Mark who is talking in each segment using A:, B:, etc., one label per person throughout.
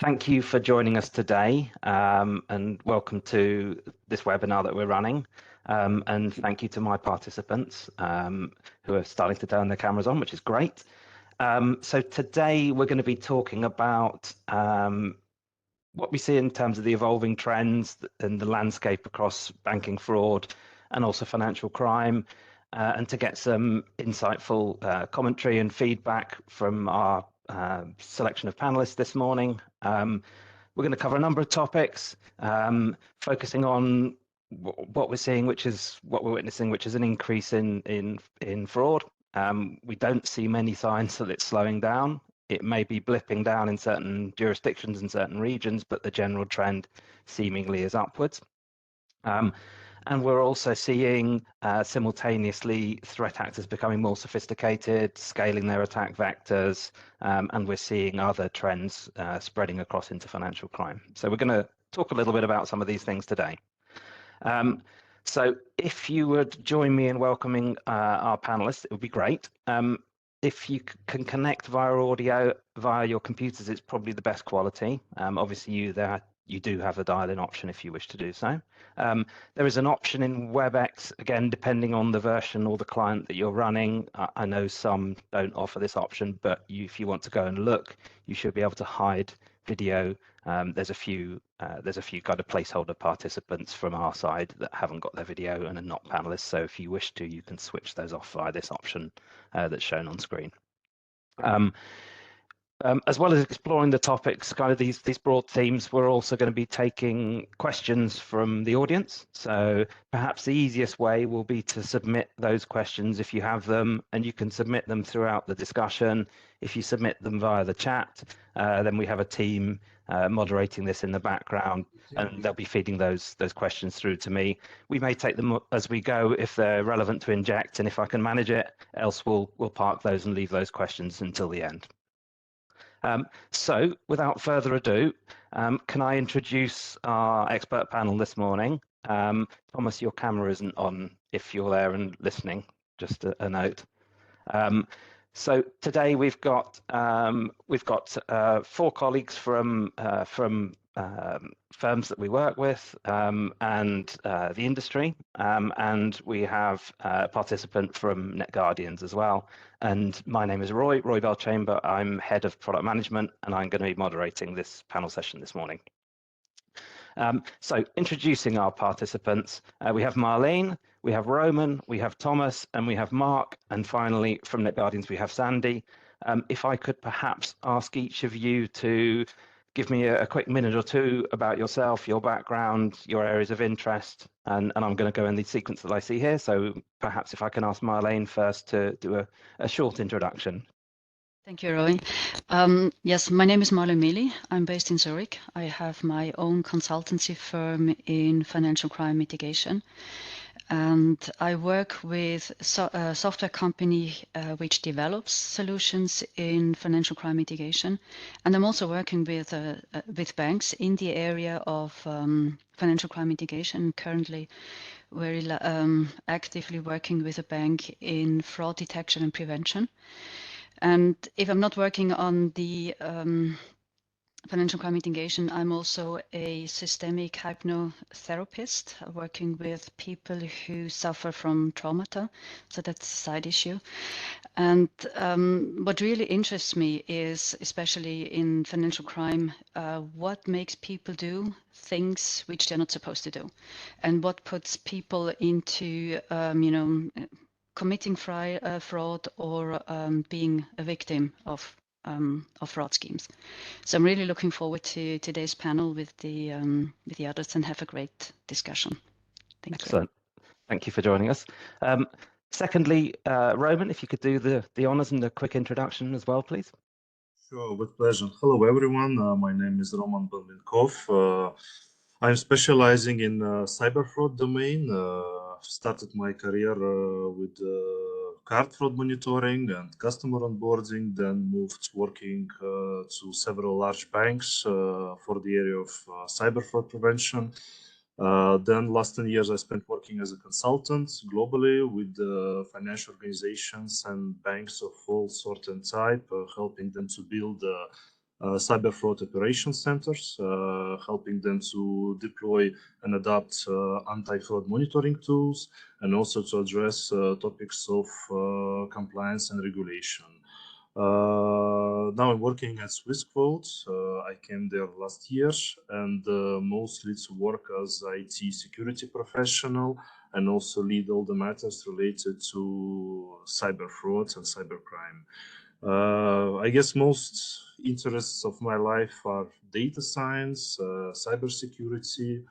A: Thank you for joining us today, and welcome to this webinar that we're running. And thank you to my participants who are starting to turn their cameras on, which is great. So today we're going to be talking about what we see in terms of the evolving trends and the landscape across banking fraud and also financial crime, and to get some insightful commentary and feedback from our selection of panelists this morning. We're going to cover a number of topics, focusing on what we're seeing, which is what we're witnessing, which is an increase in fraud. We don't see many signs that it's slowing down. It may be blipping down in certain jurisdictions and certain regions, but the general trend seemingly is upwards. And we're also seeing simultaneously threat actors becoming more sophisticated, scaling their attack vectors, and we're seeing other trends spreading across into financial crime. So we're going to talk a little bit about some of these things today. So if you would join me in welcoming our panelists, it would be great. If you can connect via audio, via your computers, it's probably the best quality. Obviously, you do have the dial-in option if you wish to do so. There is an option in WebEx, again, depending on the version or the client that you're running. I know some don't offer this option, but if you want to go and look, you should be able to hide video. There's a few kind of placeholder participants from our side that haven't got their video and are not panelists. So if you wish to, you can switch those off via this option that's shown on screen. As well as exploring the topics, kind of these broad themes, we're also going to be taking questions from the audience. So perhaps the easiest way will be to submit those questions if you have them, and you can submit them throughout the discussion. If you submit them via the chat, then we have a team moderating this in the background, and they'll be feeding those questions through to me. We may take them as we go if they're relevant to inject, and if I can manage it, else we'll park those and leave those questions until the end. So without further ado, can I introduce our expert panel this morning? Thomas, your camera isn't on if you're there and listening, just a note. So today we've got 4 colleagues from firms that we work with and the industry, and we have a participant from NetGuardians as well. And my name is Roy Bell-Chamber. I'm head of product management, and I'm going to be moderating this panel session this morning. So introducing our participants, we have Marlène, we have Roman, we have Thomas, and we have Mark, and finally from NetGuardians we have Sandy. If I could perhaps ask each of you to give me a quick minute or two about yourself, your background, your areas of interest, and I'm going to go in the sequence that I see here. So perhaps if I can ask Marlène first to do a short introduction.
B: Thank you, Roy. Yes, my name is Marlène Meli. I'm based in Zurich. I have my own consultancy firm in financial crime mitigation. And I work with a software company which develops solutions in financial crime mitigation. And I'm also working with banks in the area of financial crime mitigation. Currently, very actively working with a bank in fraud detection and prevention. And if I'm not working on the financial crime mitigation, I'm also a systemic hypnotherapist working with people who suffer from traumata. So that's a side issue. And what really interests me is, especially in financial crime, what makes people do things which they're not supposed to do, and what puts people into, committing fraud or being a victim of fraud schemes. So I'm really looking forward to today's panel with the others and have a great discussion. Thank
A: Excellent. Thank you for joining us. Secondly, Roman, if you could do the honors and a quick introduction as well, please.
C: Sure, with pleasure. Hello, everyone. My name is Roman Bonbinkov. I'm specializing in cyber fraud domain. Started my career with card fraud monitoring and customer onboarding, then moved working to several large banks for the area of cyber fraud prevention. Then last 10 years I spent working as a consultant globally with financial organizations and banks of all sort and type, helping them to build cyber fraud operation centers, helping them to deploy and adopt anti-fraud monitoring tools, and also to address topics of compliance and regulation. Now I'm working at Swissquote. I came there last year, and mostly to work as IT security professional and also lead all the matters related to cyber fraud and cybercrime. I guess most interests of my life are data science, cybersecurity,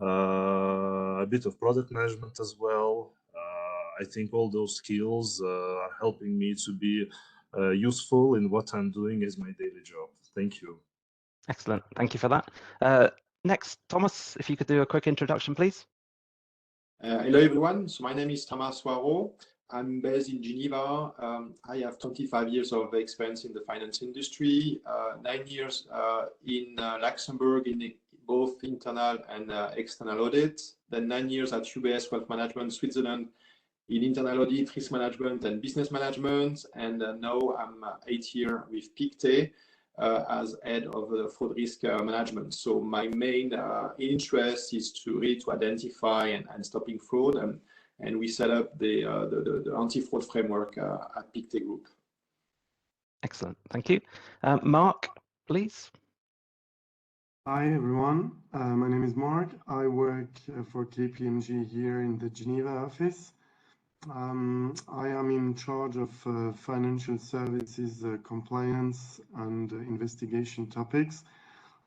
C: a bit of product management as well. I think all those skills are helping me to be useful in what I'm doing as my daily job. Thank you.
A: Excellent. Thank you for that. Next, Thomas, if you could do a quick introduction, please.
D: Hello, everyone. So my name is Thomas Soireau. I'm based in Geneva. I have 25 years of experience in the finance industry, 9 years in Luxembourg in both internal and external audit, then 9 years at UBS Wealth Management Switzerland in internal audit, risk management and business management, and now I'm 8 years with Pictet as head of fraud risk management. So my main interest is to really to identify and stopping fraud, and we set up the anti-fraud framework at Pictet Group.
A: Excellent, thank you. Mark, please.
E: Hi everyone, my name is Mark. I work for KPMG here in the Geneva office. I am in charge of financial services compliance and investigation topics.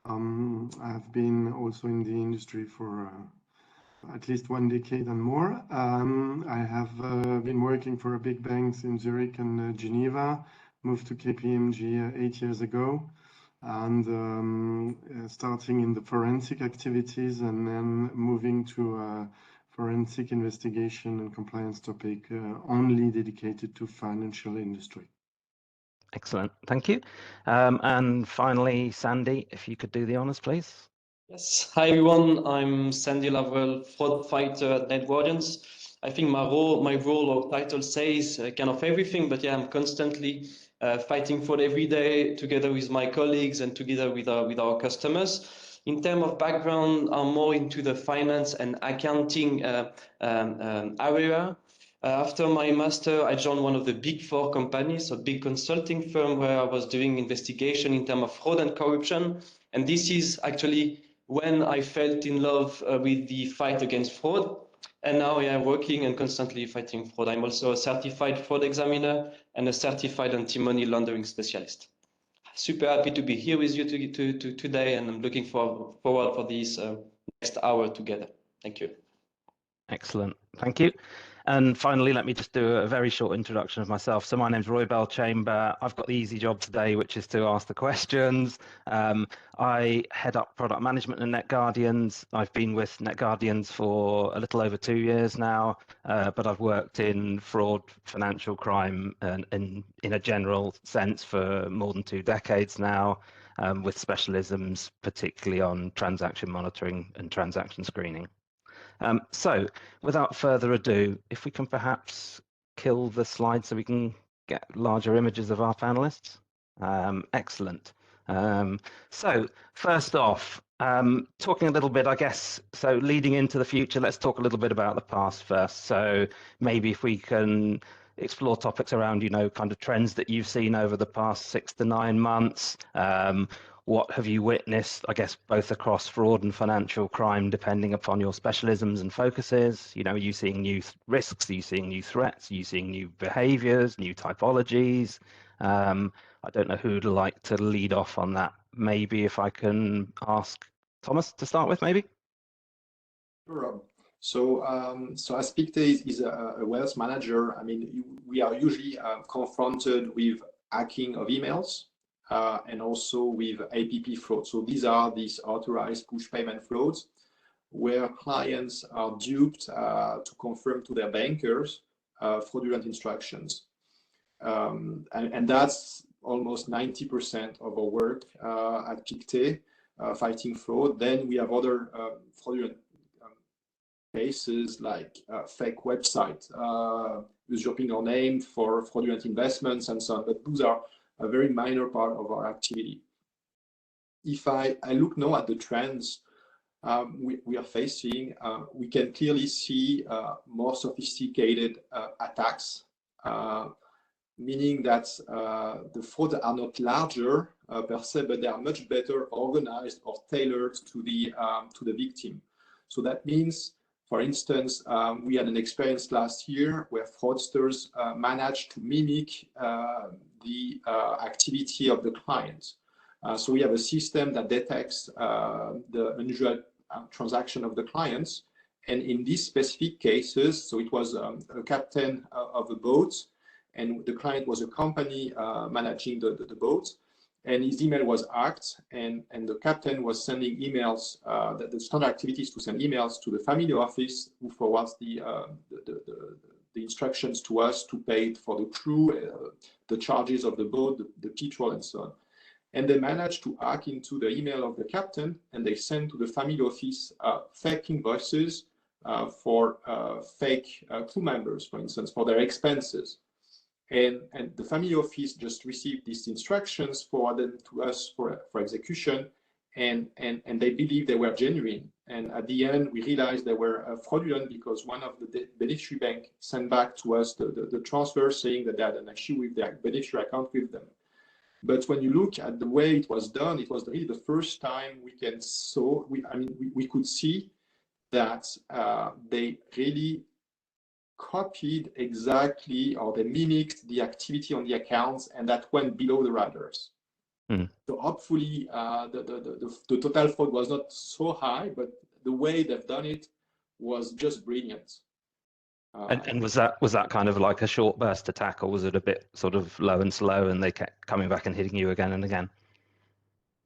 E: I've been also in the industry for at least 1 decade and more. I have been working for a big banks in Zurich and Geneva, moved to KPMG 8 years ago, and starting in the forensic activities and then moving to forensic investigation and compliance topic only dedicated to financial industry.
A: Excellent, thank you. And finally, Sandy, if you could do the honors, please.
F: Yes, hi everyone, I'm Sandy Lavelle, fraud fighter at NetGuardians. I think my role or title says kind of everything, but yeah, I'm constantly fighting fraud every day together with my colleagues and together with our customers. In terms of background, I'm more into the finance and accounting area. After my master, I joined one of the big 4 companies, a big consulting firm where I was doing investigation in terms of fraud and corruption. And this is actually when I felt in love with the fight against fraud. And now I am working and constantly fighting fraud. I'm also a certified fraud examiner and a certified anti-money laundering specialist. Super happy to be here with you today, and I'm looking forward for this next hour together. Thank you.
A: Excellent, thank you. And finally, let me just do a very short introduction of myself. So my name's Roy Bell-Chamber. I've got the easy job today, which is to ask the questions. I head up product management in NetGuardians. I've been with NetGuardians for a little over 2 years now, but I've worked in fraud, financial crime, and in a general sense for more than 2 decades now, with specialisms particularly on transaction monitoring and transaction screening. So without further ado, if we can perhaps kill the slide so we can get larger images of our panelists. Excellent. So first off, talking a little bit, I guess, so leading into the future, let's talk a little bit about the past first. So maybe if we can explore topics around, you know, kind of trends that you've seen over the past 6 to 9 months. What have you witnessed, I guess, both across fraud and financial crime, depending upon your specialisms and focuses? You know, are you seeing new risks? Are you seeing new threats? Are you seeing new behaviors, new typologies? I don't know who'd like to lead off on that. Maybe if I can ask Thomas to start with, maybe?
D: Sure. So as Pictet is a wealth manager, I mean, we are usually confronted with hacking of emails. And also with APP fraud. So these are these authorized push payment frauds where clients are duped to confirm to their bankers fraudulent instructions. And that's almost 90% of our work at Pictet, fighting fraud. Then we have other fraudulent cases like fake website, usurping our name for fraudulent investments and so on. But those are a very minor part of our activity. if I look now at the trends we are facing, we can clearly see more sophisticated attacks, meaning that the frauds are not larger per se, but they are much better organized or tailored to the victim. So that means, for instance, we had an experience last year where fraudsters managed to mimic the activity of the client. So we have a system that detects the unusual transaction of the clients. And in these specific cases, so it was a captain of a boat, and the client was a company managing the boat, and his email was hacked, and the captain was sending emails, the standard activities to send emails to the family office, who forwards the instructions to us to pay for the crew, the charges of the boat, the petrol, and so on. And they managed to hack into the email of the captain, and they sent to the family office fake invoices for fake crew members, for instance, for their expenses. And the family office just received these instructions, forwarded to us for execution, and they believed they were genuine. And at the end, we realized they were fraudulent because one of the beneficiary bank sent back to us the transfer saying that they had an issue with their beneficiary account with them. But when you look at the way it was done, it was really the first time we could see that they really copied exactly, or they mimicked the activity on the accounts, and that went below the radars. So hopefully the total fraud was not so high, but the way they've done it was just brilliant.
A: And was that kind of like a short burst attack, or was it a bit sort of low and slow, and they kept coming back and hitting you again and again?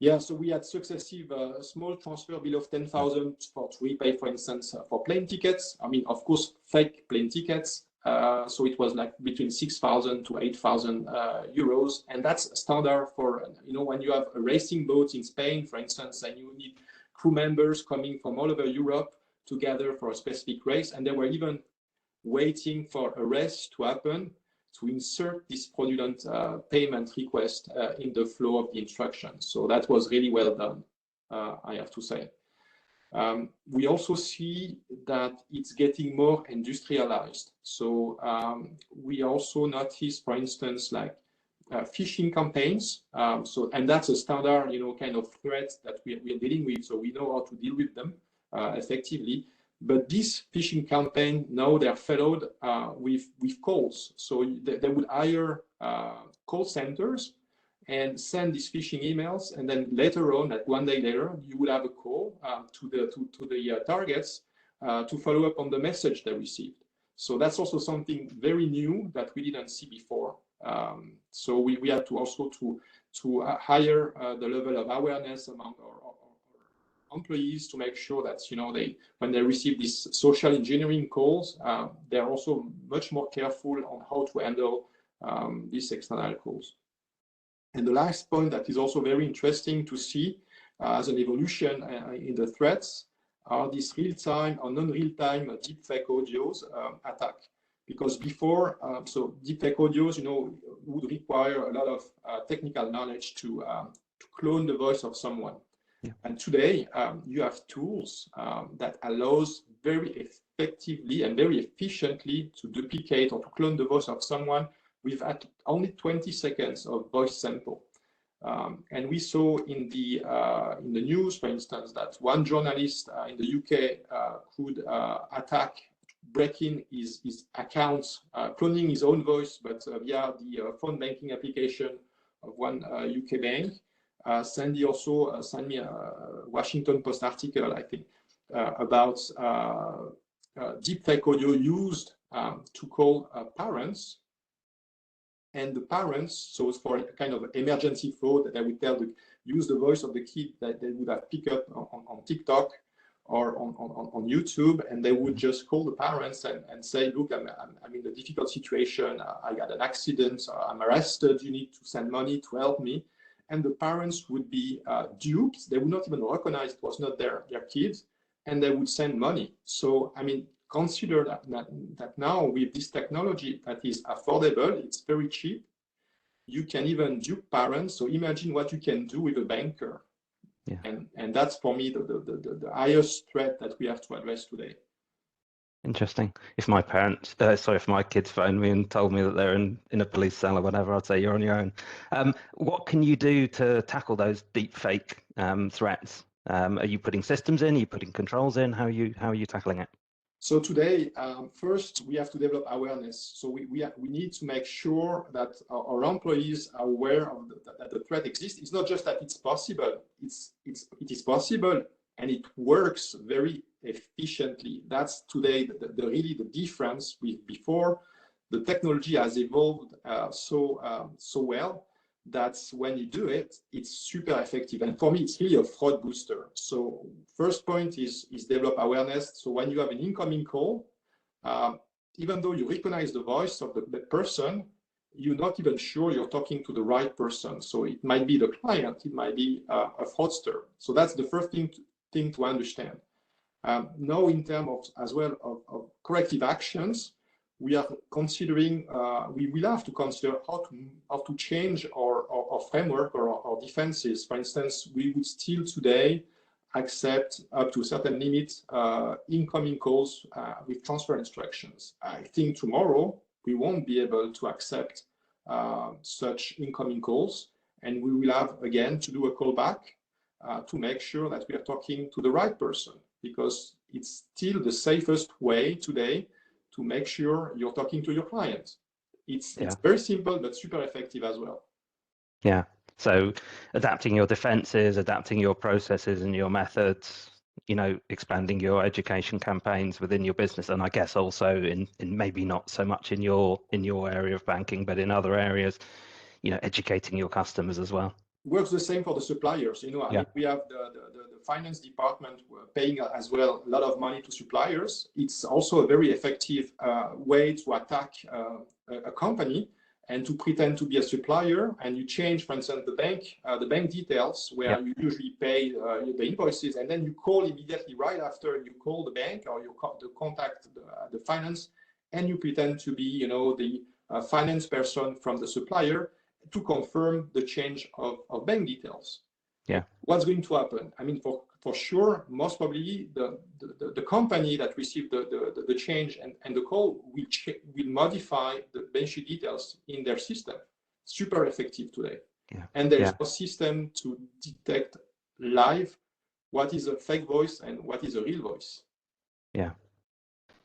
D: Yeah, so we had successive small transfer below 10,000 to repay, for instance, for plane tickets. I mean, of course, fake plane tickets. So it was like between 6,000 to 8,000 euros, and that's standard for, when you have a racing boat in Spain, for instance, and you need crew members coming from all over Europe to gather for a specific race, and they were even waiting for a race to happen to insert this fraudulent payment request in the flow of the instructions. So that was really well done, I have to say. We also see that it's getting more industrialized. So we also notice, for instance, like phishing campaigns. And that's a standard, kind of threat that we are dealing with. So we know how to deal with them effectively. But this phishing campaign, now they're followed with calls. So they would hire call centers and send these phishing emails, and then later on, like one day later, you would have a call to the targets to follow up on the message they received. So that's also something very new that we didn't see before. So we had to also to hire the level of awareness among our employees to make sure that when they receive these social engineering calls, they're also much more careful on how to handle these external calls. And the last point that is also very interesting to see as an evolution in the threats are these real-time or non-real-time deepfake audios attack. Because before, so deepfake audios, would require a lot of technical knowledge to clone the voice of someone. Yeah. And today, you have tools that allows very effectively and very efficiently to duplicate or to clone the voice of someone with only 20 seconds of voice sample. And we saw in the news, for instance, that one journalist in the UK could attack, breaking his accounts, cloning his own voice, but via the phone banking application of one UK bank. Sandy also sent me a Washington Post article, I think, about deepfake audio used to call parents. And the parents, so it's for a kind of emergency fraud that I would use the voice of the kid that they would have picked up on TikTok or on YouTube, and they would just call the parents and say, look, I'm in a difficult situation, I got an accident, I'm arrested, you need to send money to help me. And the parents would be duped. They would not even recognize it was not their kids, and they would send money. So, I mean, consider that now with this technology that is affordable, it's very cheap, you can even dupe parents. So imagine what you can do with a banker.
A: Yeah.
D: And that's for me the highest threat that we have to address today.
A: Interesting. If my parents, if my kids phoned me and told me that they're in a police cell or whatever, I'd say you're on your own. What can you do to tackle those deep fake threats? Are you putting systems in? Are you putting controls in? How are you tackling it?
D: So today, first, we have to develop awareness. So we need to make sure that our employees are aware of that the threat exists. It's not just that it's possible. It is possible, and it works very efficiently. That's today really the difference with before. The technology has evolved so well that when you do it, it's super effective. And for me, it's really a fraud booster. So first point is develop awareness. So when you have an incoming call, even though you recognize the voice of the person, you're not even sure you're talking to the right person. So it might be the client, it might be a fraudster. So that's the first thing to understand. Now, in terms as well of corrective actions, we are considering, we will have to consider how to change our framework or our defenses. For instance, we would still today accept up to a certain limit incoming calls with transfer instructions. I think tomorrow we won't be able to accept such incoming calls, and we will have again to do a callback to make sure that we are talking to the right person, because it's still the safest way today to make sure you're talking to your client. It's very simple, but super effective as well.
A: Yeah. So adapting your defenses, adapting your processes and your methods, expanding your education campaigns within your business. And I guess also in maybe not so much in your area of banking, but in other areas, educating your customers as well.
D: Works the same for the suppliers. I mean, we have the finance department paying as well a lot of money to suppliers. It's also a very effective way to attack a company and to pretend to be a supplier, and you change, for instance, the bank details where you usually pay the invoices, and then you call immediately right after you call the bank or you contact the finance, and you pretend to be, the finance person from the supplier to confirm the change of bank details.
A: Yeah.
D: What's going to happen? I mean, for sure, most probably the company that received the change and the call will modify the bank sheet details in their system. Super effective today.
A: Yeah.
D: And there's a system to detect live what is a fake voice and what is a real voice.
A: Yeah.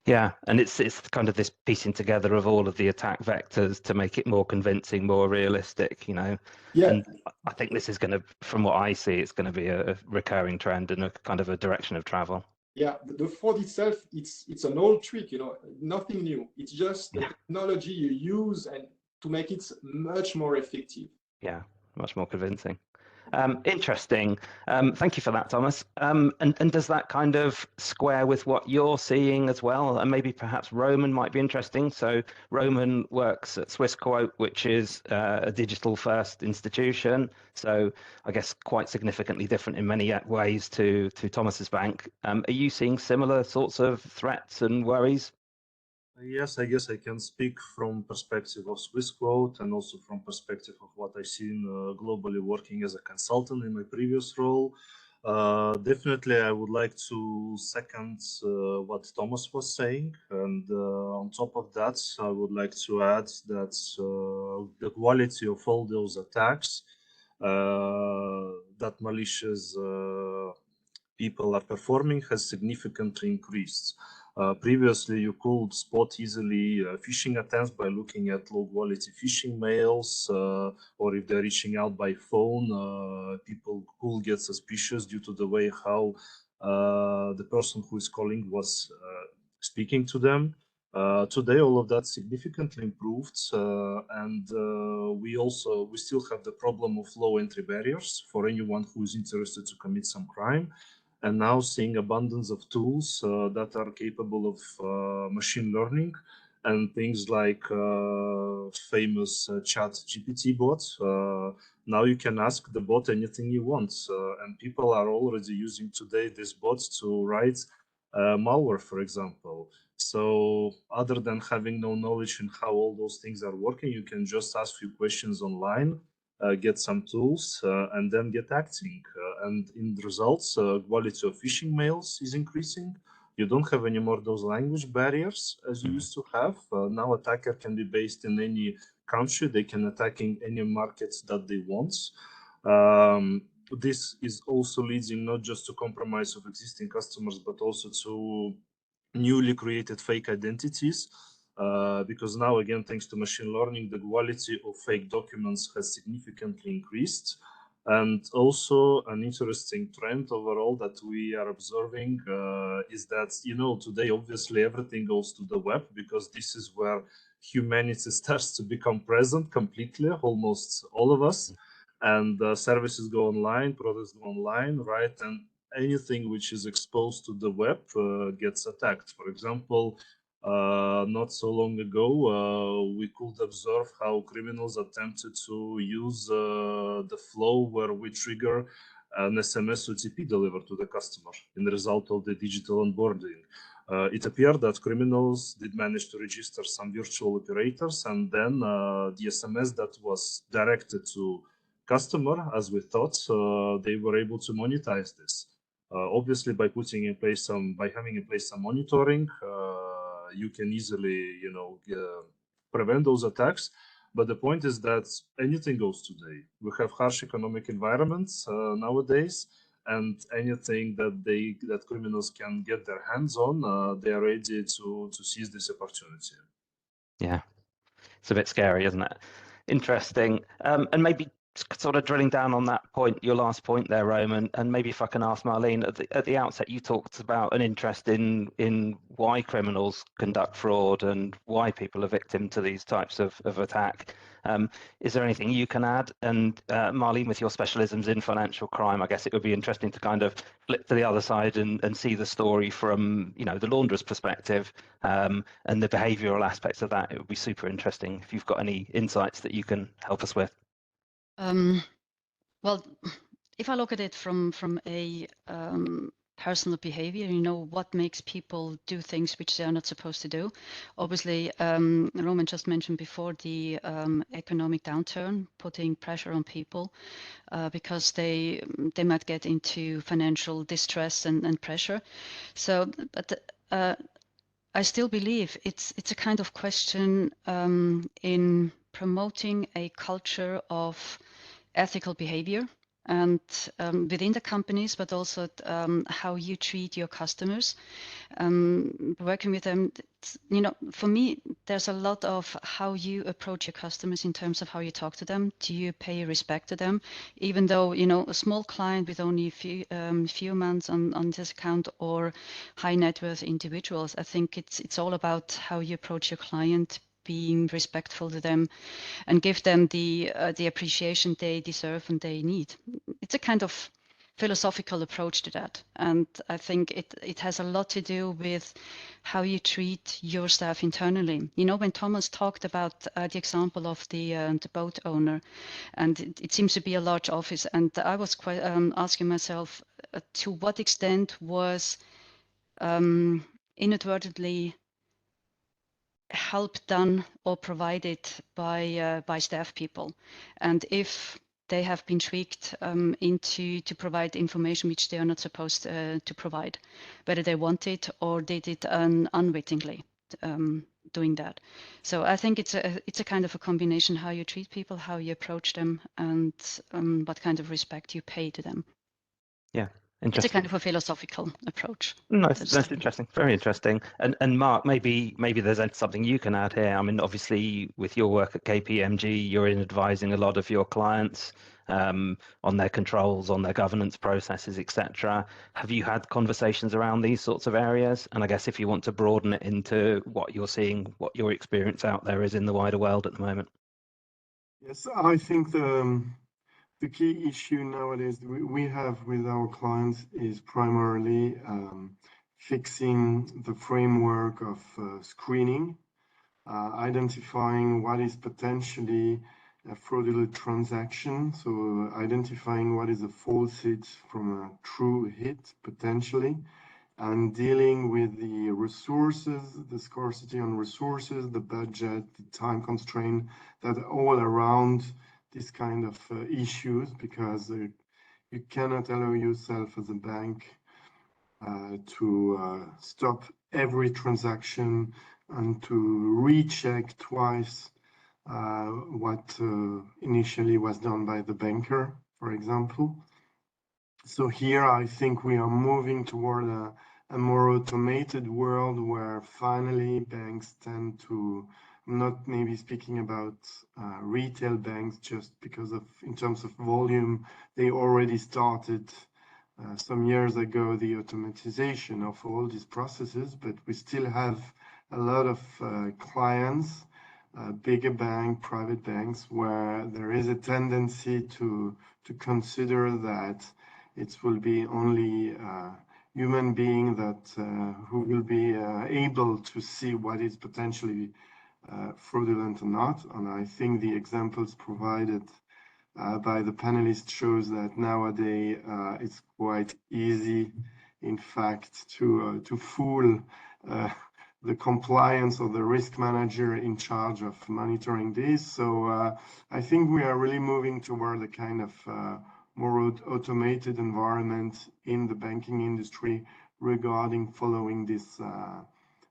A: Yeah, and it's kind of this piecing together of all of the attack vectors to make it more convincing, more realistic, Yeah. And I think this is going to, from what I see, it's going to be a recurring trend and a kind of a direction of travel.
D: Yeah, the fraud itself, it's an old trick, nothing new. It's just the technology you use and to make it much more effective.
A: Yeah, much more convincing. Interesting. Thank you for that, Thomas. And does that kind of square with what you're seeing as well? And maybe perhaps Roman might be interesting. So Roman works at Swissquote, which is a digital first institution. So I guess quite significantly different in many ways to Thomas's bank. Are you seeing similar sorts of threats and worries?
C: Yes, I guess I can speak from perspective of Swissquote and also from perspective of what I've seen globally working as a consultant in my previous role. Definitely, I would like to second what Thomas was saying, and on top of that, I would like to add that the quality of all those attacks that malicious people are performing has significantly increased. Previously, you could spot easily phishing attempts by looking at low-quality phishing mails, or if they're reaching out by phone, people could get suspicious due to the way how the person who is calling was speaking to them. Today, all of that significantly improved, and we still have the problem of low entry barriers for anyone who is interested to commit some crime. And now seeing abundance of tools that are capable of machine learning and things like famous chat GPT bot. Now you can ask the bot anything you want, and people are already using today this bot to write malware, for example. So other than having no knowledge in how all those things are working, you can just ask few questions online, get some tools, and then get acting. And in the results, quality of phishing mails is increasing. You don't have any more those language barriers as you used to have. Now attacker can be based in any country. They can attack in any markets that they want. This is also leading not just to compromise of existing customers, but also to newly created fake identities. Because now, again, thanks to machine learning, the quality of fake documents has significantly increased. And also an interesting trend overall that we are observing is that, you know, today, obviously, everything goes to the web because this is where humanity starts to become present completely, almost all of us. And services go online, products go online, right? And anything which is exposed to the web gets attacked. For example, not so long ago, we could observe how criminals attempted to use the flow where we trigger an SMS OTP delivered to the customer in the result of the digital onboarding. It appeared that criminals did manage to register some virtual operators, and then the SMS that was directed to customer, as we thought, they were able to monetize this. Obviously, by having in place some monitoring, you can easily, you know, prevent those attacks. But the point is that anything goes today. We have harsh economic environments nowadays, and anything that criminals can get their hands on, they are ready to seize this opportunity.
A: Yeah, it's a bit scary, isn't it? Interesting. And maybe sort of drilling down on that point, your last point there, Roman, and maybe if I can ask Marlène, at the outset, you talked about an interest in why criminals conduct fraud and why people are victim to these types of attack. Is there anything you can add? And Marlène, with your specialisms in financial crime, I guess it would be interesting to kind of flip to the other side and see the story from, you know, the launderer's perspective, and the behavioural aspects of that. It would be super interesting if you've got any insights that you can help us with.
B: Well, if I look at it from a personal behavior, you know, what makes people do things which they are not supposed to do. Obviously, Roman just mentioned before the economic downturn putting pressure on people because they might get into financial distress and pressure. So, but I still believe it's a kind of question in promoting a culture of ethical behavior and within the companies, but also how you treat your customers, working with them. You know, for me, there's a lot of how you approach your customers in terms of how you talk to them. Do you pay respect to them, even though, you know, a small client with only a few months on this account or high net worth individuals? I think it's all about how you approach your client, being respectful to them and give them the appreciation they deserve and they need. It's a kind of philosophical approach to that. And I think it has a lot to do with how you treat your staff internally. You know, when Thomas talked about the example of the boat owner, and it seems to be a large office, and I was quite asking myself to what extent was inadvertently help done or provided by staff people, and if they have been tweaked to provide information which they are not supposed to provide, whether they want it or they did unwittingly doing that. So I think it's a kind of a combination, how you treat people, how you approach them, and what kind of respect you pay to them.
A: Yeah.
B: It's a kind of a philosophical approach.
A: No, that's interesting. Very interesting. And Mark, maybe there's something you can add here. I mean, obviously, with your work at KPMG, you're in advising a lot of your clients on their controls, on their governance processes, etc. Have you had conversations around these sorts of areas? And I guess if you want to broaden it into what you're seeing, what your experience out there is in the wider world at the moment.
E: Yes, I think the key issue nowadays we have with our clients is primarily fixing the framework of screening, identifying what is potentially a fraudulent transaction, so identifying what is a false hit from a true hit potentially, and dealing with the resources, the scarcity on resources, the budget, the time constraint that all around this kind of issues, because you cannot allow yourself as a bank to stop every transaction and to recheck twice what initially was done by the banker, for example. So here I think we are moving toward a more automated world where finally banks tend to, I'm not maybe speaking about retail banks just because of, in terms of volume, they already started some years ago the automatization of all these processes, but we still have a lot of clients, bigger bank, private banks, where there is a tendency to consider that it will be only human being that who will be able to see what is potentially fraudulent or not. And I think the examples provided by the panelists shows that nowadays it's quite easy, in fact, to fool the compliance or the risk manager in charge of monitoring this. So I think we are really moving toward a kind of more automated environment in the banking industry regarding following this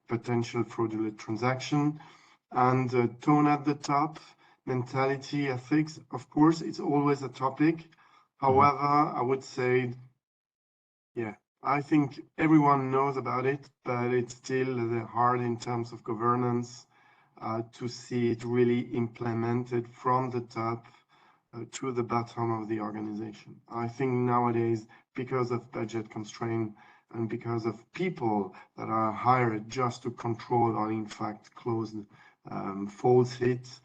E: potential fraudulent transaction. And tone at the top, mentality, ethics, of course, it's always a topic. However, I would say, yeah, I think everyone knows about it, but it's still hard in terms of governance to see it really implemented from the top to the bottom of the organization. I think nowadays, because of budget constraint and because of people that are hired just to control or in fact close false hits,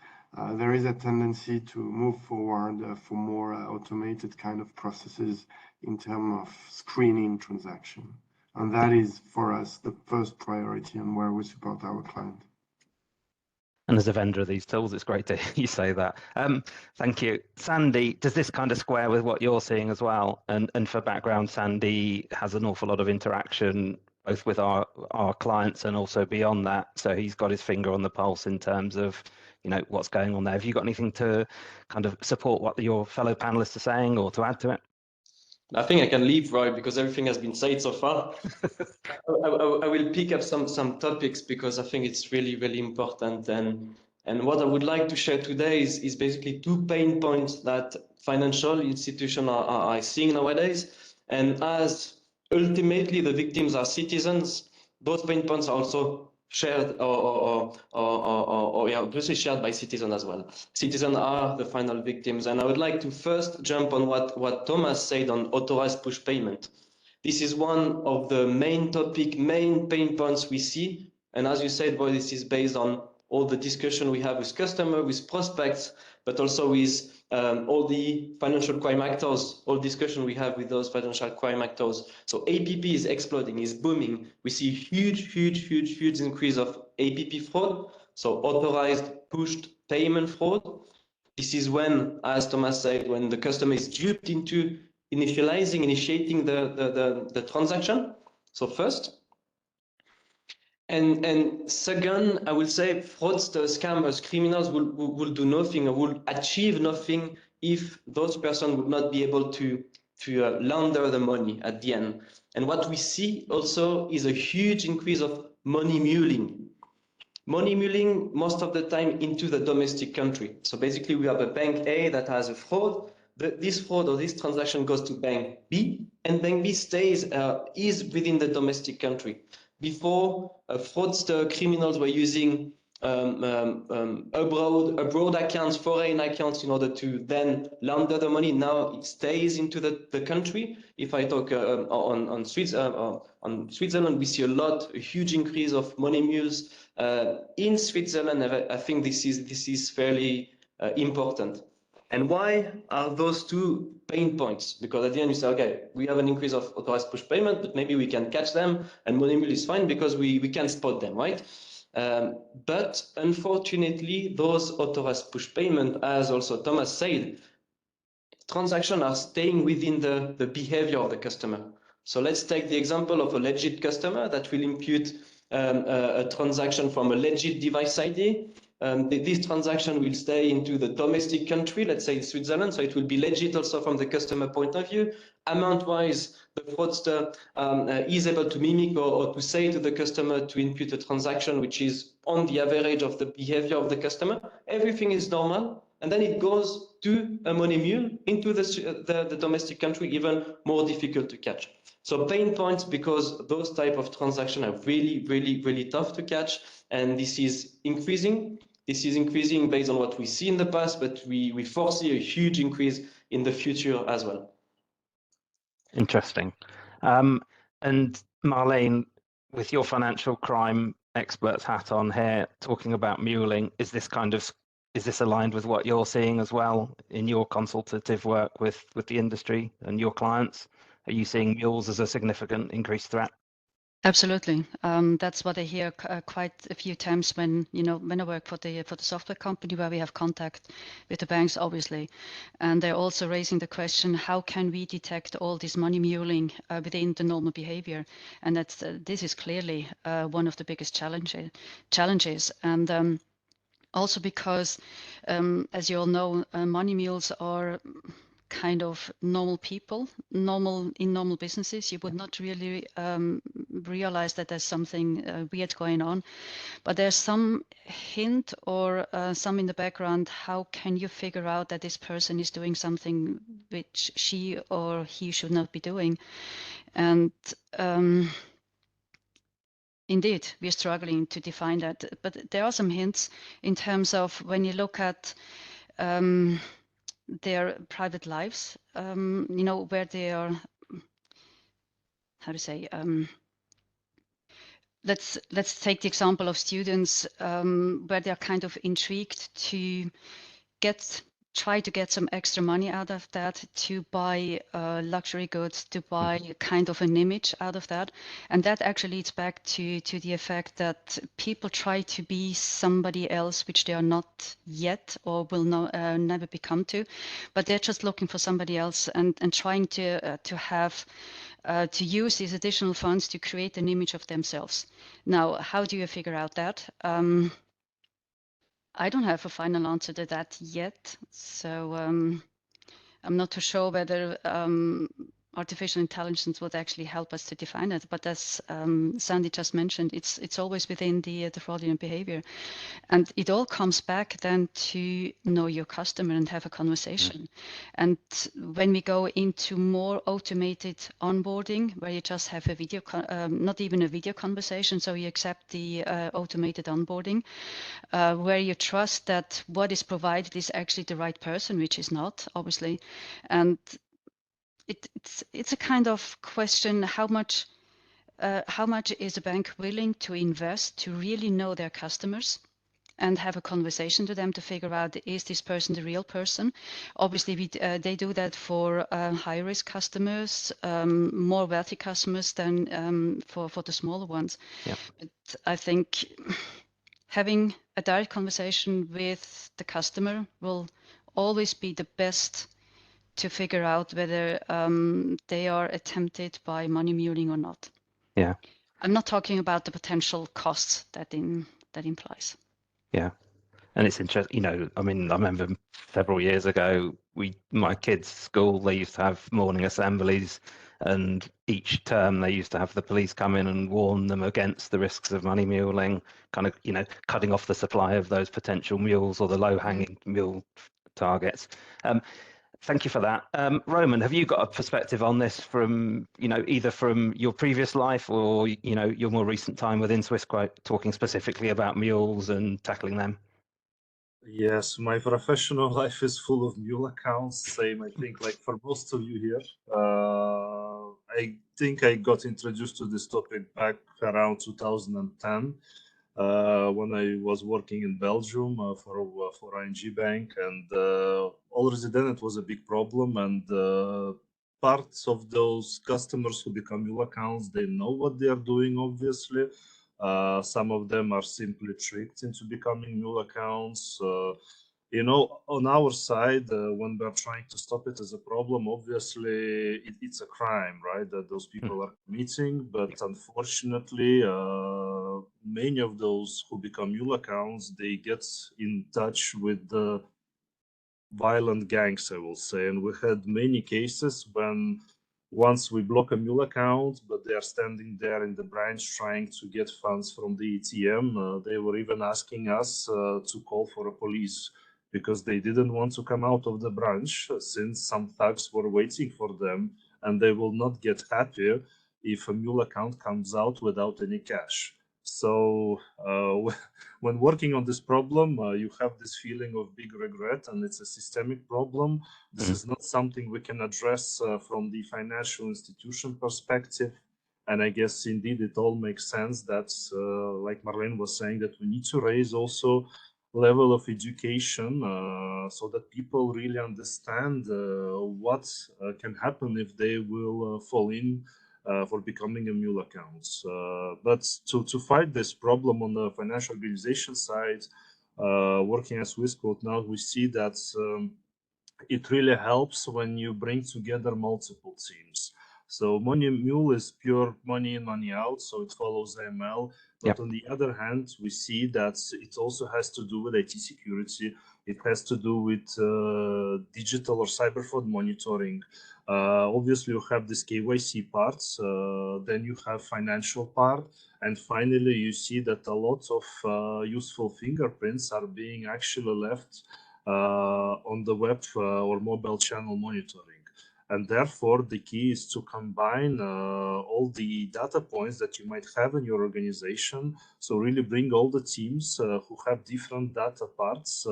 E: there is a tendency to move forward for more automated kind of processes in terms of screening transaction. And that is for us the first priority and where we support our client.
A: And as a vendor of these tools, it's great to hear you say that. Thank you. Sandy, does this kind of square with what you're seeing as well? And for background, Sandy has an awful lot of interaction both with our clients and also beyond that. So he's got his finger on the pulse in terms of, you know, what's going on there. Have you got anything to kind of support what your fellow panelists are saying or to add to it?
F: I think I can leave, Roy, because everything has been said so far. I will pick up some topics because I think it's really, really important. And what I would like to share today is basically 2 pain points that financial institutions are seeing nowadays. And as ultimately the victims are citizens, those pain points are also shared or obviously shared by citizens as well. Citizens are the final victims. And I would like to first jump on what Thomas said on authorized push payment. This is one of the main pain points we see. And as you said, boy, this is based on all the discussion we have with customers, with prospects, but also with all the financial crime actors, all discussion we have with those financial crime actors. So APP is exploding, is booming. We see huge increase of APP fraud. So authorized pushed payment fraud. This is when, as Thomas said, when the customer is duped into initiating the transaction. So first. And second, I will say fraudsters, scammers, criminals will do nothing or will achieve nothing if those persons would not be able to launder the money at the end. And what we see also is a huge increase of money muling. Money muling most of the time into the domestic country. So basically we have a bank A that has a fraud. This fraud or this transaction goes to bank B, and bank B stays is within the domestic country. Before, fraudster criminals were using abroad accounts, foreign accounts, in order to then launder the money. Now it stays into the country. If I talk on Switzerland, we see a huge increase of money mules in Switzerland. I think this is fairly important. And why are those 2 pain points? Because at the end you say, okay, we have an increase of authorized push payment, but maybe we can catch them, and money mule is fine because we can spot them, right? But unfortunately, those authorized push payment, as also Thomas said, transactions are staying within the behavior of the customer. So let's take the example of a legit customer that will impute a transaction from a legit device ID, this transaction will stay into the domestic country, let's say Switzerland, so it will be legit also from the customer point of view. Amount-wise, the fraudster is able to mimic or to say to the customer to input a transaction which is on the average of the behavior of the customer. Everything is normal, and then it goes to a money mule into the domestic country, even more difficult to catch. So pain points, because those type of transactions are really, really, really tough to catch, and this is increasing. This is increasing based on what we see in the past, but we foresee a huge increase in the future as well.
A: Interesting. And Marlène, with your financial crime expert's hat on here, talking about muling, is this aligned with what you're seeing as well in your consultative work with the industry and your clients? Are you seeing mules as a significant increased threat?
B: Absolutely. That's what I hear quite a few times when I work for the software company, where we have contact with the banks, obviously, and they're also raising the question: how can we detect all this money muling within the normal behavior? And this is clearly one of the biggest challenges, and also because, as you all know, money mules are kind of normal people, in normal businesses. You would not really realize that there's something weird going on, but there's some hint or some in the background. How can you figure out that this person is doing something which she or he should not be doing? And indeed, we're struggling to define that, but there are some hints in terms of when you look at their private lives, where they are, how to say, let's take the example of students, where they're kind of intrigued to try to get some extra money out of that, to buy luxury goods, to buy kind of an image out of that. And that actually leads back to the effect that people try to be somebody else, which they are not yet or will never become to, but they're just looking for somebody else and trying to have to use these additional funds to create an image of themselves. Now, how do you figure out that? I don't have a final answer to that yet, so I'm not too sure whether artificial intelligence would actually help us to define it. But as Sandy just mentioned, it's always within the fraudulent behavior, and it all comes back then to know your customer and have a conversation. And when we go into more automated onboarding, where you just have a video, not even a video conversation, so you accept the automated onboarding, where you trust that what is provided is actually the right person, which is not, obviously. And it's a kind of question: how much is a bank willing to invest to really know their customers and have a conversation to them to figure out, is this person the real person? Obviously, they do that for high-risk customers, more wealthy customers than for the smaller ones.
A: Yeah.
B: But I think having a direct conversation with the customer will always be the best to figure out whether they are tempted by money muling or not.
A: Yeah.
B: I'm not talking about the potential costs that implies.
A: Yeah. And it's interesting, I mean, I remember several years ago, my kids' school, they used to have morning assemblies, and each term they used to have the police come in and warn them against the risks of money muling, kind of, cutting off the supply of those potential mules or the low-hanging mule targets. Thank you for that. Roman, have you got a perspective on this from, either from your previous life or, your more recent time within Swissquote, talking specifically about mules and tackling them?
C: Yes, my professional life is full of mule accounts, same, I think, like for most of you here. I think I got introduced to this topic back around 2010 when I was working in Belgium for ING Bank, and already then it was a big problem, and parts of those customers who become mule accounts, they know what they are doing, obviously. Some of them are simply tricked into becoming mule accounts. On our side, when we're trying to stop it as a problem, obviously it's a crime, right, that those people are committing. But unfortunately, many of those who become mule accounts, they get in touch with the violent gangs, I will say. And we had many cases when once we block a mule account, but they are standing there in the branch trying to get funds from the ATM. They were even asking us to call for a police because they didn't want to come out of the branch since some thugs were waiting for them, and they will not get happier if a mule account comes out without any cash. So when working on this problem, you have this feeling of big regret, and it's a systemic problem. This is not something we can address from the financial institution perspective. And I guess indeed it all makes sense that, like Marlène was saying, that we need to raise also level of education so that people really understand what can happen if they will fall in for becoming a mule accounts. But to fight this problem on the financial organization side, working at Swissquote now, we see that it really helps when you bring together multiple teams. So Money Mule is pure money in, money out, so it follows ML. But on the other hand, we see that it also has to do with IT security. It has to do with digital or cyber fraud monitoring. Obviously, you have this KYC parts, then you have financial part, and finally, you see that a lot of useful fingerprints are being actually left on the web or mobile channel monitoring. And therefore, the key is to combine all the data points that you might have in your organization. So really bring all the teams who have different data parts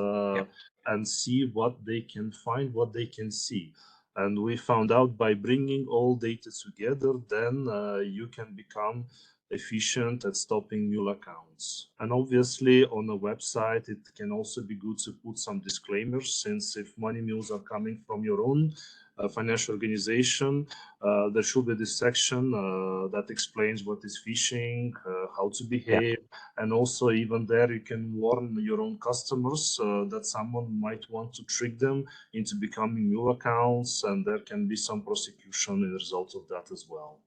C: and see what they can find, what they can see. And we found out by bringing all data together, then you can become efficient at stopping mule accounts. And obviously on a website, it can also be good to put some disclaimers, since if money mules are coming from your own financial organization, there should be this section that explains what is phishing, how to behave, and also even there you can warn your own customers that someone might want to trick them into becoming mule accounts, and there can be some prosecution as a result of that as well.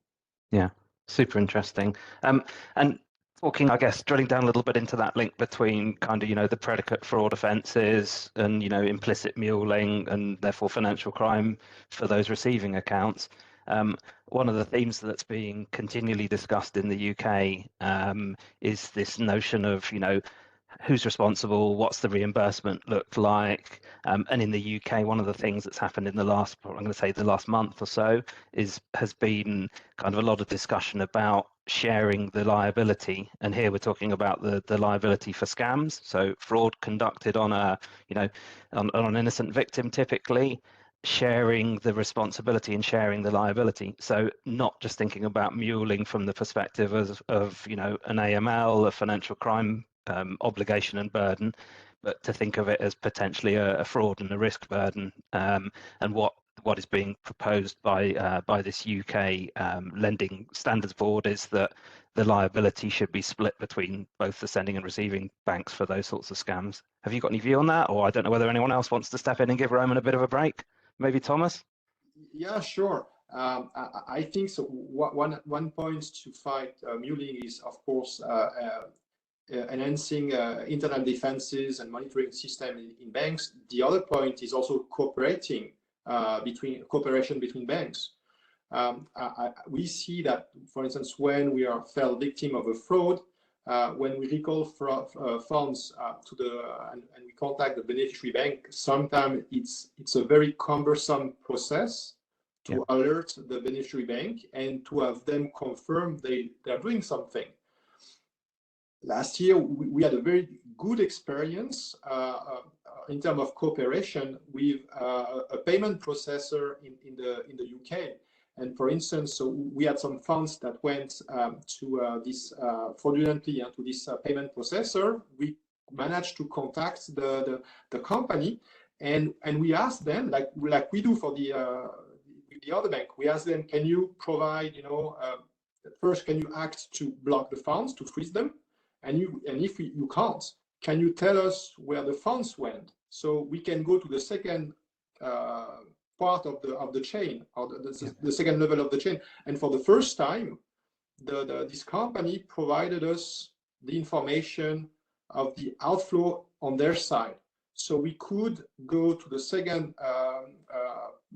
A: Yeah, super interesting. And talking, I guess, drilling down a little bit into that link between kind of, the predicate fraud offences and, implicit muling and therefore financial crime for those receiving accounts. One of the themes that's being continually discussed in the UK is this notion of, who's responsible, what's the reimbursement look like, and in the UK, one of the things that's happened in the last, I'm going to say the last month or so, has been kind of a lot of discussion about sharing the liability. And here we're talking about the liability for scams, so fraud conducted on a, on an innocent victim typically, sharing the responsibility and sharing the liability. So not just thinking about muling from the perspective of an AML, a financial crime obligation and burden, but to think of it as potentially a fraud and a risk burden. And what is being proposed by this UK lending standards board is that the liability should be split between both the sending and receiving banks for those sorts of scams. Have you got any view on that? Or I don't know whether anyone else wants to step in and give Roman a bit of a break. Maybe Thomas?
D: Yeah, sure. I think so. One point to fight muling is, of course, enhancing internal defenses and monitoring system in banks. The other point is also cooperation between banks. We see that, for instance, when we are fell victim of a fraud, when we recall funds and we contact the beneficiary bank, sometimes it's a very cumbersome process to alert the beneficiary bank and to have them confirm they are doing something. Last year, we had a very good experience in terms of cooperation with a payment processor in the UK. And for instance, so we had some funds that went to this fraudulently to this payment processor. We managed to contact the company, and we asked them, like we do for the other bank. We asked them, can you provide, first, can you act to block the funds, to freeze them? And if you can't, can you tell us where the funds went, so we can go to the second part of the chain, or the second level of the chain? And for the first time, this company provided us the information of the outflow on their side. So we could go to the second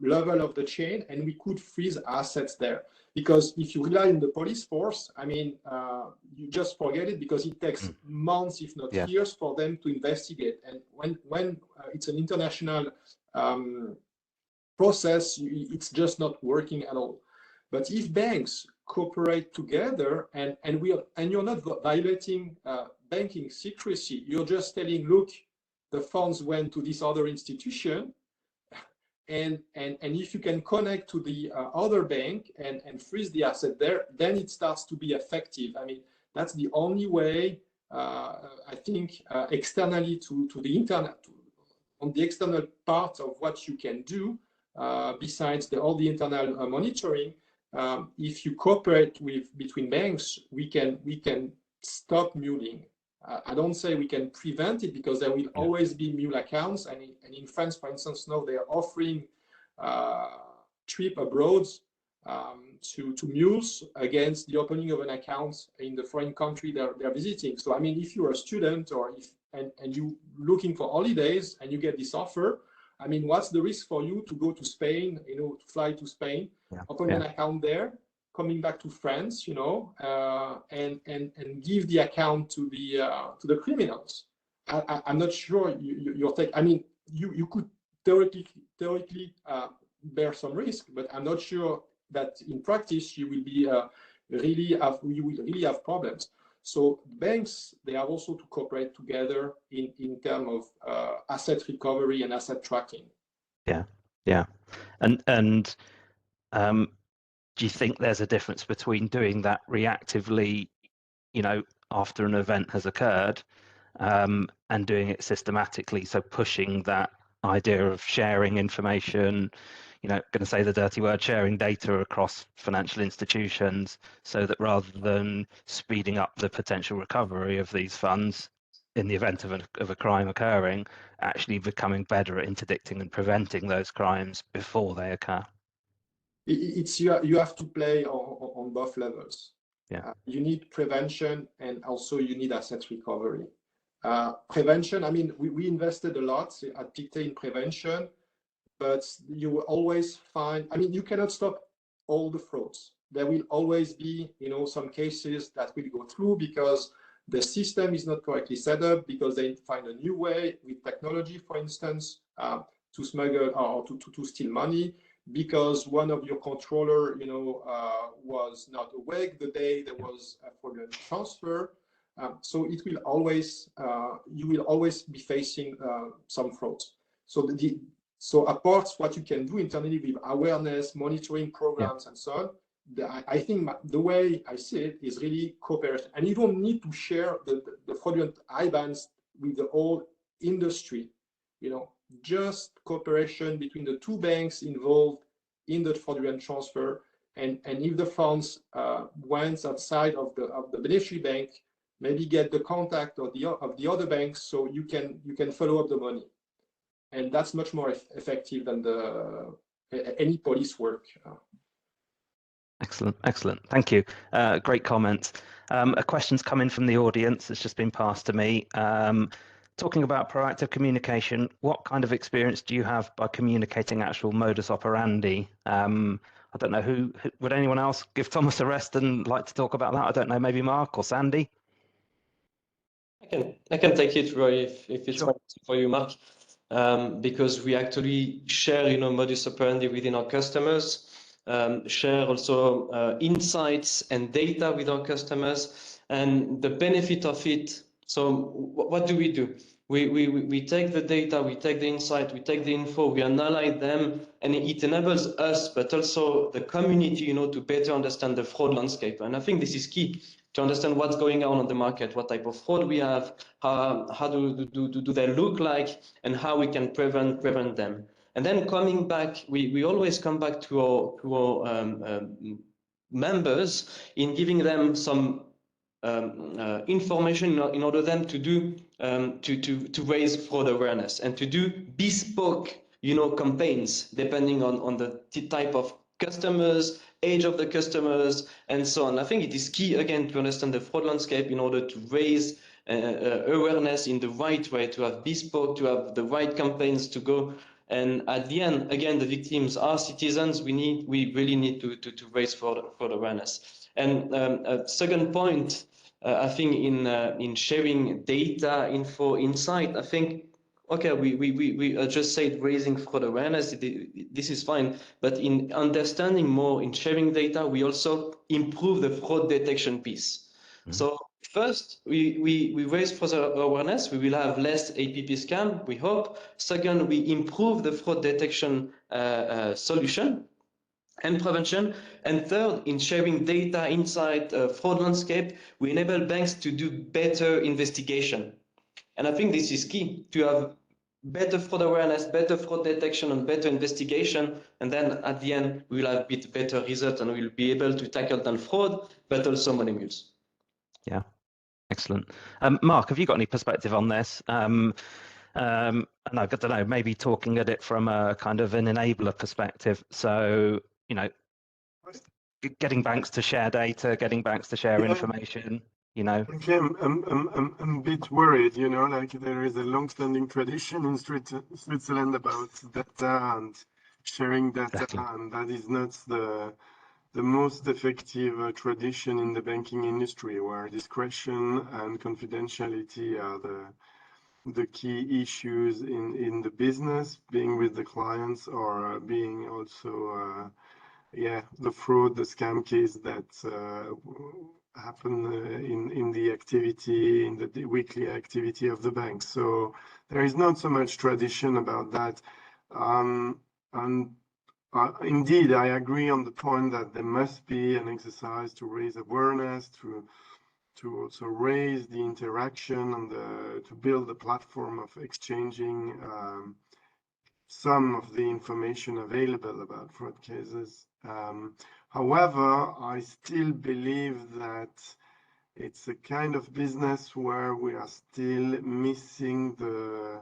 D: level of the chain, and we could freeze assets there. Because if you rely on the police force, I mean, you just forget it, because it takes months, if not years, for them to investigate. And when it's an international process, it's just not working at all. But if banks cooperate together, and you're not violating banking secrecy, you're just telling, look, the funds went to this other institution, and if you can connect to the other bank and freeze the asset there, then it starts to be effective. I mean, that's the only way, I think, externally to the internet, on the external part of what you can do, besides all the internal monitoring. If you cooperate between banks, we can stop muling. I don't say we can prevent it, because there will always be mule accounts. And in France, for instance, now they are offering trip abroad to mules against the opening of an account in the foreign country they're visiting. So, I mean, if you're a student and you looking for holidays and you get this offer, I mean, what's the risk for you to go to Spain, to fly to Spain, open an account there, coming back to France, and give the account to the criminals? I'm not sure you're taking. I mean, you could theoretically bear some risk, but I'm not sure that in practice you will be really have problems. So banks, they have also to cooperate together in terms of asset recovery and asset tracking.
A: Yeah. And do you think there's a difference between doing that reactively, after an event has occurred, and doing it systematically? So pushing that idea of sharing information, going to say the dirty word, sharing data across financial institutions, so that rather than speeding up the potential recovery of these funds in the event of a crime occurring, actually becoming better at interdicting and preventing those crimes before they occur.
D: You have to play on both levels. You need prevention, and also you need asset recovery. Prevention, I mean, we invested a lot at Pictet in prevention, but you will always find, I mean, you cannot stop all the frauds. There will always be, some cases that will go through because the system is not correctly set up, because they find a new way with technology, for instance, to smuggle or to steal money, because one of your controller, was not awake the day there was a fraudulent transfer. So it will always, you will always be facing some frauds. So apart what you can do internally with awareness, monitoring programs, and so on, I think the way I see it is really cooperation. And you don't need to share the fraudulent IBANs with the whole industry. Just cooperation between the two banks involved in the fraudulent transfer. And if the funds went outside of the beneficiary bank, maybe get the contact of the other banks, so you can follow up the money. And that's much more effective than any police work.
A: Excellent. Thank you. Great comments. A question's come in from the audience. It's just been passed to me. Talking about proactive communication, what kind of experience do you have by communicating actual modus operandi? I don't know who would anyone else give Thomas a rest and like to talk about that? I don't know, maybe Mark or Sandy.
F: I can take it, Roy, if it's fine for you, Mark. Because we actually share, modus operandi within our customers, share also insights and data with our customers, and the benefit of it. So what do? We take the data, we take the insight, we take the info, we analyze them, and it enables us, but also the community, to better understand the fraud landscape. And I think this is key, to understand what's going on the market, what type of fraud we have, how do they look like, and how we can prevent them. And then coming back, we always come back to our members in giving them some information in order them to do to raise fraud awareness and to do bespoke campaigns depending on the type of customers, age of the customers, and so on. I think it is key, again, to understand the fraud landscape in order to raise awareness in the right way, to have bespoke, to have the right campaigns to go. And at the end, again, the victims are citizens. We really need to raise fraud awareness. And a second point, I think in sharing data, info, insight, I think, okay, we just said raising fraud awareness, this is fine, but in understanding more, in sharing data, we also improve the fraud detection piece. Mm-hmm. So first, we raise fraud awareness, we will have less APP scam, we hope. Second, we improve the fraud detection solution and prevention. And third, in sharing data, insight, fraud landscape, we enable banks to do better investigation. And I think this is key, to have better fraud awareness, better fraud detection, and better investigation. And then at the end, we'll have a bit better result and we'll be able to tackle down fraud, but also money mules.
A: Yeah, excellent. Mark, have you got any perspective on this? And I don't know, maybe talking at it from a kind of an enabler perspective. So, you know, getting banks to share data, getting banks to share information. You know,
E: okay, I'm a bit worried, you know, like there is a long-standing tradition in Switzerland about data and sharing data, exactly. And that is not the most effective tradition in the banking industry, where discretion and confidentiality are the key issues in the business, being with the clients or being also, the fraud, the scam case that happen in the activity, in the weekly activity of the bank. So there is not so much tradition about that. Indeed, I agree on the point that there must be an exercise to raise awareness, to also raise the interaction and to build a platform of exchanging some of the information available about fraud cases. However, I still believe that it's a kind of business where we are still missing the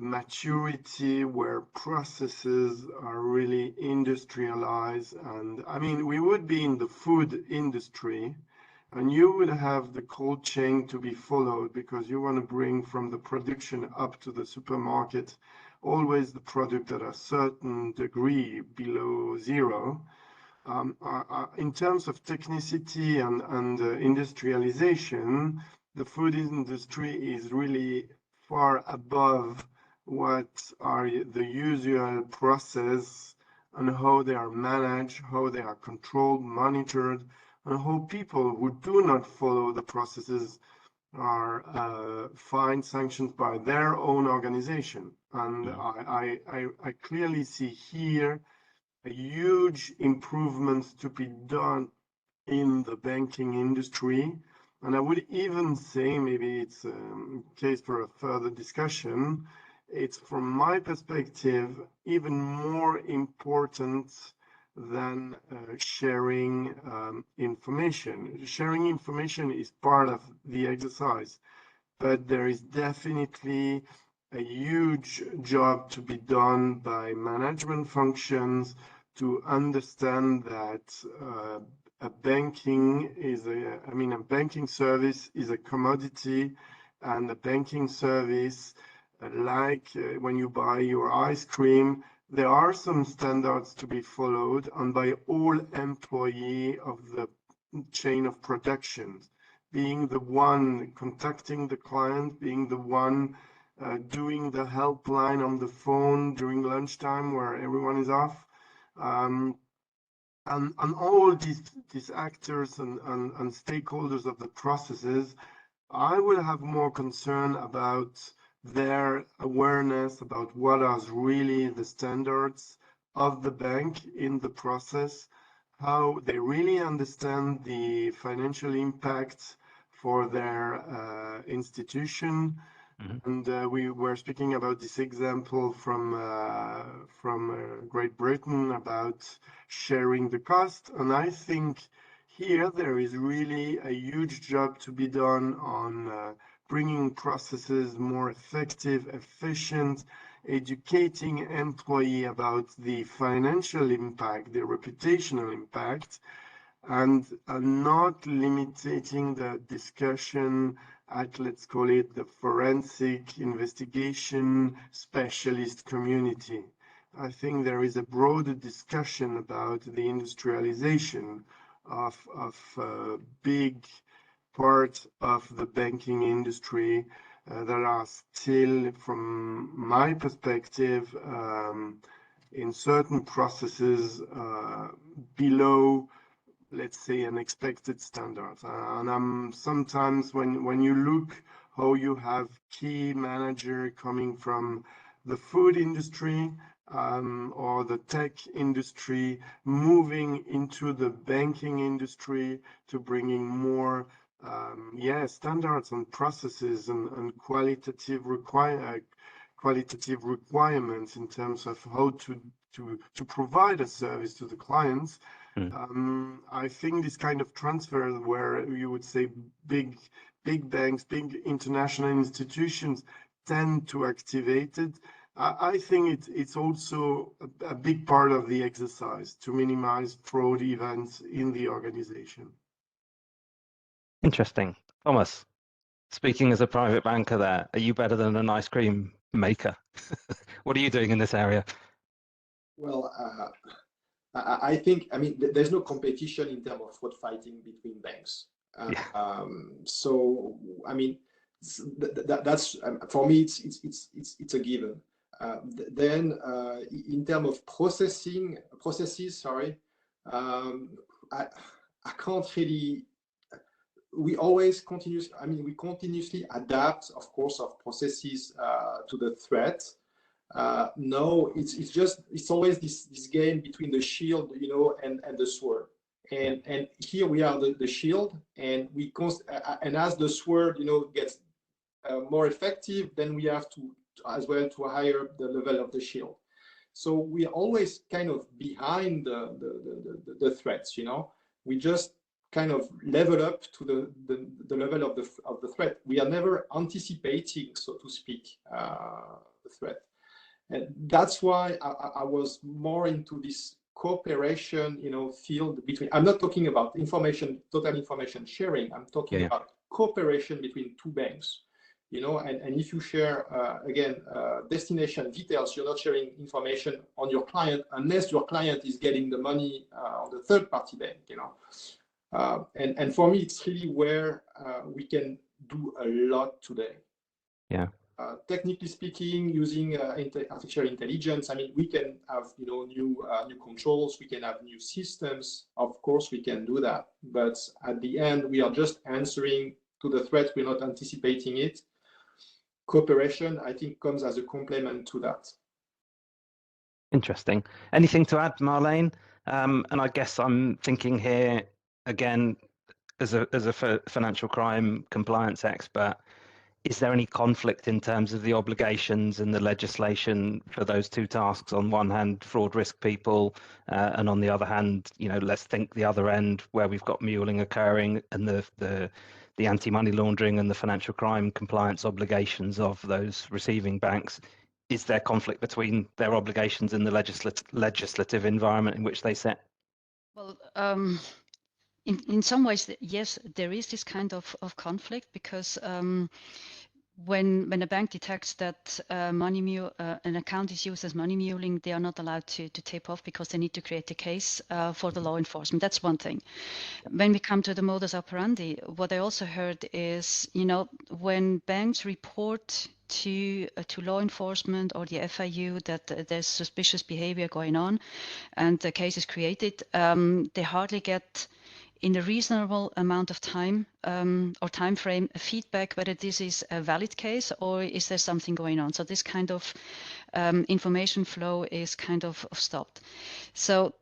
E: maturity, where processes are really industrialized. And I mean, we would be in the food industry and you would have the cold chain to be followed, because you want to bring from the production up to the supermarket always the product at a certain degree below zero. In terms of technicity and industrialization, the food industry is really far above what are the usual process and how they are managed, how they are controlled, monitored, and how people who do not follow the processes are fined, sanctioned by their own organization. And I clearly see here a huge improvement to be done in the banking industry. And I would even say, maybe it's a case for a further discussion, it's from my perspective even more important than sharing information. Sharing information is part of the exercise, but there is definitely a huge job to be done by management functions to understand that a banking service is a commodity, and a banking service, like when you buy your ice cream, there are some standards to be followed and by all employees of the chain of production, being the one contacting the client, being the one doing the helpline on the phone during lunchtime where everyone is off. And all these actors and stakeholders of the processes, I will have more concern about their awareness about what are really the standards of the bank in the process, how they really understand the financial impact for their institution. And we were speaking about this example from Great Britain about sharing the cost. And I think here there is really a huge job to be done on bringing processes more effective, efficient, educating employee about the financial impact, the reputational impact, and not limiting the discussion at, let's call it, the forensic investigation specialist community. I think there is a broader discussion about the industrialization of a big part of the banking industry that are still, from my perspective, in certain processes below, let's say, an expected standard. And sometimes when you look how you have key manager coming from the food industry or the tech industry moving into the banking industry to bringing more standards and processes and qualitative requirements in terms of how to provide a service to the clients. I think this kind of transfer, where you would say big banks, big international institutions tend to activate it, I think it's also a big part of the exercise to minimize fraud events in the organization.
A: Interesting. Thomas, speaking as a private banker there, are you better than an ice cream maker? What are you doing in this area?
D: Well, I think, I mean, there's no competition in terms of fraud fighting between banks. So, I mean, that's for me, it's a given. Then, in terms of processes, sorry, I can't really. We always continuously adapt, of course, of processes to the threat. No, it's always this game between the shield, you know, and the sword. And here we are the shield, and and as the sword, you know, gets more effective, then we have to as well to higher the level of the shield. So we are always kind of behind the threats, you know. We just kind of level up to the level of the threat. We are never anticipating, so to speak, the threat. And that's why I was more into this cooperation, you know, field between. I'm not talking about total information sharing. I'm talking about cooperation between two banks, you know. And if you share again destination details, you're not sharing information on your client unless your client is getting the money on the third-party bank, you know. And for me, it's really where we can do a lot today.
A: Yeah.
D: Technically speaking, using artificial intelligence, I mean, we can have, you know, new controls, we can have new systems. Of course, we can do that. But at the end, we are just answering to the threat. We're not anticipating it. Cooperation, I think, comes as a complement to that.
A: Interesting. Anything to add, Marlène? And I guess I'm thinking here again, as a financial crime compliance expert. Is there any conflict in terms of the obligations and the legislation for those two tasks? On one hand, fraud risk people, and on the other hand, you know, let's think the other end where we've got muling occurring and the anti-money laundering and the financial crime compliance obligations of those receiving banks. Is there conflict between their obligations and the legislative environment in which they sit?
B: Well, in some ways, yes, there is this kind of conflict, because when a bank detects that an account is used as money muling, they are not allowed to tip off, because they need to create a case for the law enforcement. That's one thing. When we come to the modus operandi, what I also heard is, you know, when banks report to law enforcement or the FIU that there's suspicious behavior going on and the case is created, they hardly get, in a reasonable amount of time or time frame, feedback whether this is a valid case or is there something going on. So this kind of information flow is kind of stopped. So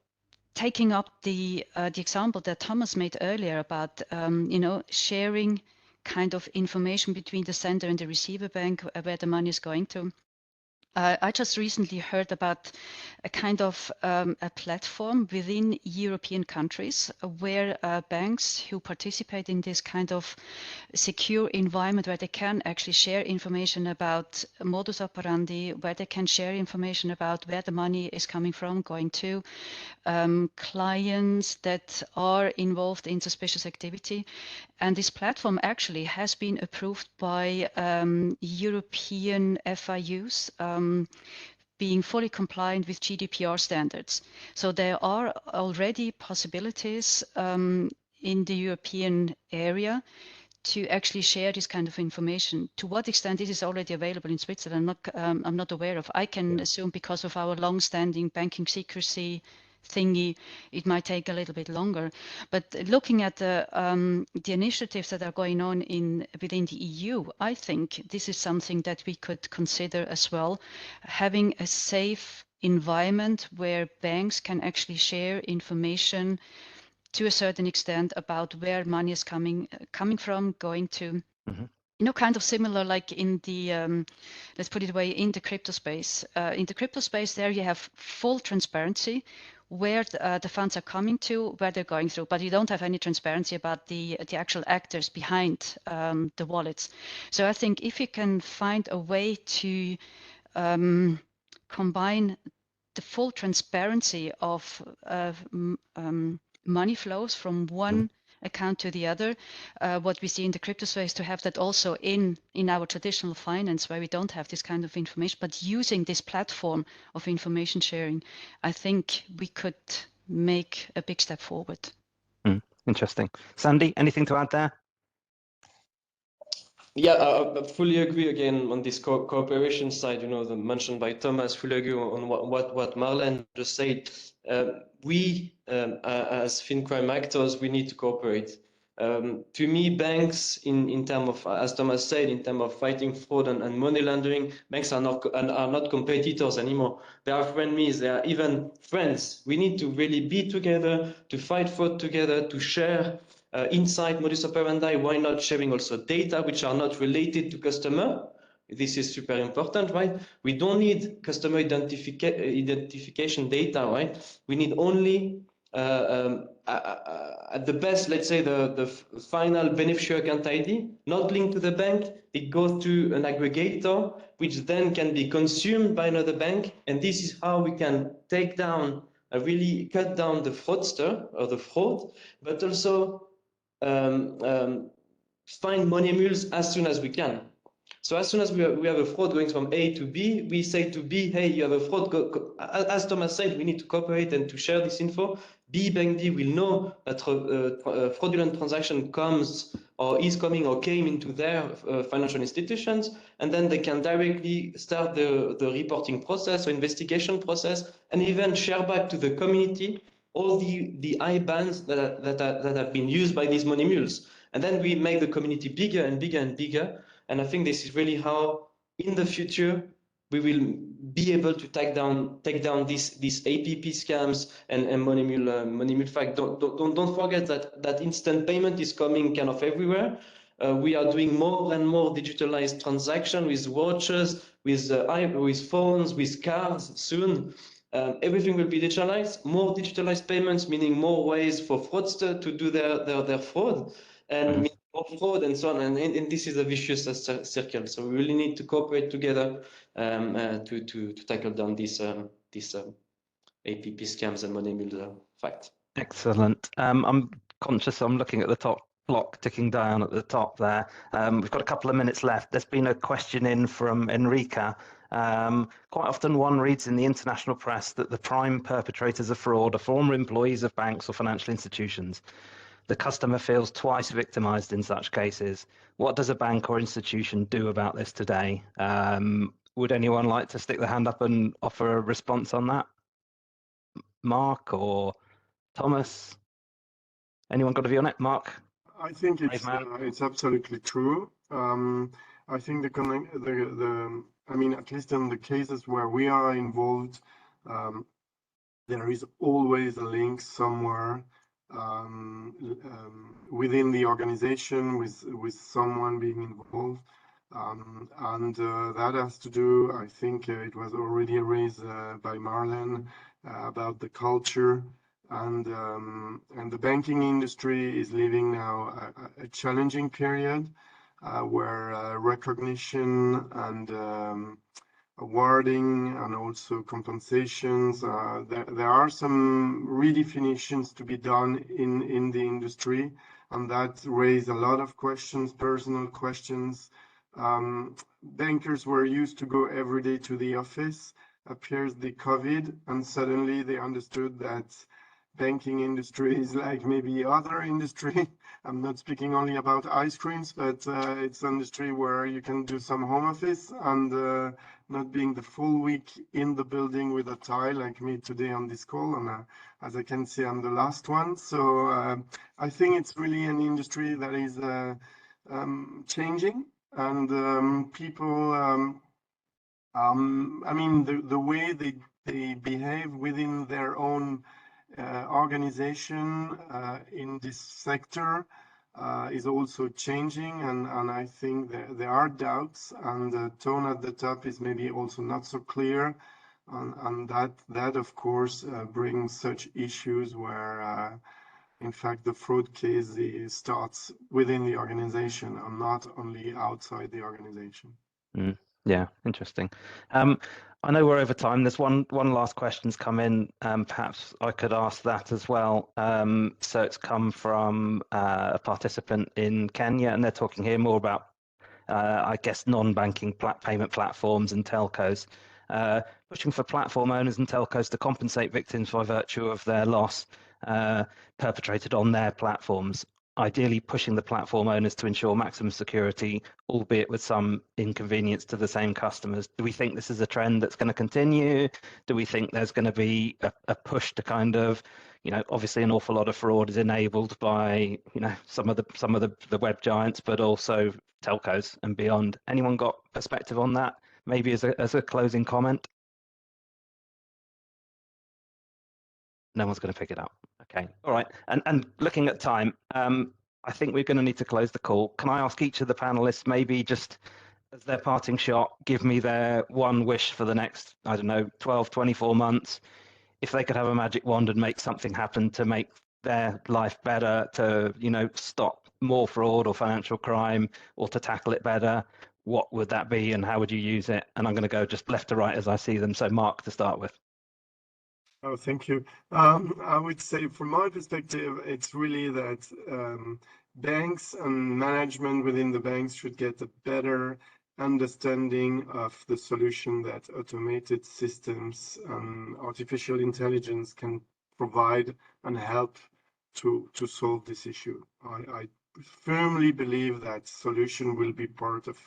B: taking up the example that Thomas made earlier about you know, sharing kind of information between the sender and the receiver bank where the money is going to. I just recently heard about a kind of a platform within European countries where banks who participate in this kind of secure environment where they can actually share information about modus operandi, where they can share information about where the money is coming from, going to, clients that are involved in suspicious activity. And this platform actually has been approved by European FIUs, being fully compliant with GDPR standards. So there are already possibilities in the European area to actually share this kind of information. To what extent this is already available in Switzerland, I'm not aware of. I can assume because of our long-standing banking secrecy thingy, it might take a little bit longer. But looking at the initiatives that are going on within the EU, I think this is something that we could consider as well, having a safe environment where banks can actually share information to a certain extent about where money is coming from, going to. You know, kind of similar like in the, let's put it away, in the crypto space. In the crypto space, there you have full transparency where the funds are coming to, where they're going through, but you don't have any transparency about the actual actors behind the wallets. So I think if you can find a way to combine the full transparency of money flows from one account to the other, what we see in the crypto space, to have that also in our traditional finance where we don't have this kind of information, but using this platform of information sharing, I think we could make a big step forward.
A: Interesting. Sandy, anything to add there?
F: Yeah, I fully agree again on this cooperation side, the mentioned by Thomas, fully agree on what Marlène just said. We, as FinCrime actors, we need to cooperate. To me, banks, in terms of, as Thomas said, in terms of fighting fraud and money laundering, banks are not competitors anymore. They are frenemies, they are even friends. We need to really be together, to fight fraud together, to share insight, modus operandi. Why not sharing also data which are not related to customer? This is super important, right? We don't need customer identification data, right? We need only at the best, let's say the final beneficiary account ID, not linked to the bank. It goes to an aggregator, which then can be consumed by another bank. And this is how we can take down, really cut down the fraudster or the fraud, but also find money mules as soon as we can. So as soon as we have a fraud going from A to B, we say to B, hey, you have a fraud. As Thomas said, we need to cooperate and to share this info. Bank B will know that a fraudulent transaction comes or is coming or came into their financial institutions, and then they can directly start the reporting process or investigation process, and even share back to the community all the IBANs that have been used by these money mules. And then we make the community bigger and bigger and bigger. And I think this is really how, in the future, we will be able to take down these APP scams and money mule fact. Don't forget that instant payment is coming kind of everywhere. We are doing more and more digitalized transaction with watches, with phones, with cards soon. Everything will be digitalized. More digitalized payments, meaning more ways for fraudsters to do their fraud, and more fraud and so on. And this is a vicious circle. So we really need to cooperate together to tackle down these APP scams and money mule fact.
A: Excellent. I'm conscious I'm looking at the top clock ticking down at the top there. We've got a couple of minutes left. There's been a question in from Enrica. Quite often one reads in the international press that the prime perpetrators of fraud are former employees of banks or financial institutions. The customer feels twice victimized in such cases. What does a bank or institution do about this today? Would anyone like to stick their hand up and offer a response on that? Mark or Thomas? Anyone got a view on it? Mark?
E: I think it's absolutely true. I think I mean, at least in the cases where we are involved, there is always a link somewhere within the organization with someone being involved. And that has to do, I think it was already raised by Marlène about the culture, and the banking industry is living now a challenging period where recognition and awarding and also compensations, there are some redefinitions to be done in the industry, and that raised a lot of questions, personal questions. Bankers were used to go every day to the office, appears the COVID, and suddenly they understood that banking industry is like maybe other industry. I'm not speaking only about ice creams, but it's an industry where you can do some home office and not being the full week in the building with a tie like me today on this call. And as I can see, I'm the last one. So I think it's really an industry that is changing, and people, I mean, the way they behave within their own organization in this sector is also changing, and I think there are doubts, and the tone at the top is maybe also not so clear, and that of course brings such issues where in fact the fraud case starts within the organization and not only outside the organization.
A: Yeah, interesting. I know we're over time. There's one last question's come in. Perhaps I could ask that as well. So it's come from a participant in Kenya, and they're talking here more about, I guess, non-banking payment platforms and telcos, pushing for platform owners and telcos to compensate victims by virtue of their loss perpetrated on their platforms. Ideally pushing the platform owners to ensure maximum security, albeit with some inconvenience to the same customers. Do we think this is a trend that's going to continue? Do we think there's going to be a push to kind of, obviously an awful lot of fraud is enabled by, some of the web giants, but also telcos and beyond. Anyone got perspective on that? Maybe as a closing comment? No one's going to pick it up. Okay, all right. And looking at time, I think we're going to need to close the call. Can I ask each of the panelists, maybe just as their parting shot, give me their one wish for the next, I don't know, 12, 24 months, if they could have a magic wand and make something happen to make their life better, to, stop more fraud or financial crime, or to tackle it better, what would that be and how would you use it? And I'm going to go just left to right as I see them. So Mark, to start with.
E: Oh, thank you. I would say from my perspective, it's really that banks and management within the banks should get a better understanding of the solution that automated systems and artificial intelligence can provide and help to solve this issue. I firmly believe that solution will be part of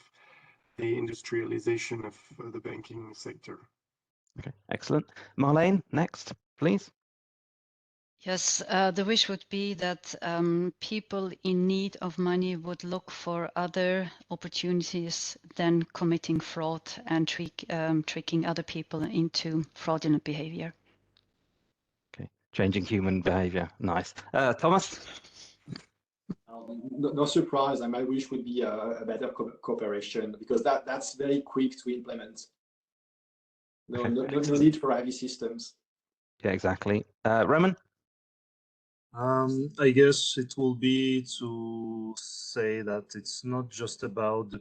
E: the industrialization of the banking sector.
A: Okay, excellent. Marlène, next, please.
B: Yes, the wish would be that people in need of money would look for other opportunities than committing fraud and tricking other people into fraudulent behavior.
A: Okay, changing human behavior. Nice. Thomas?
D: No surprise, and my wish would be a better cooperation, because that's very quick to implement. No need for heavy systems.
A: Yeah, exactly. Roman?
C: I guess it will be to say that it's not just about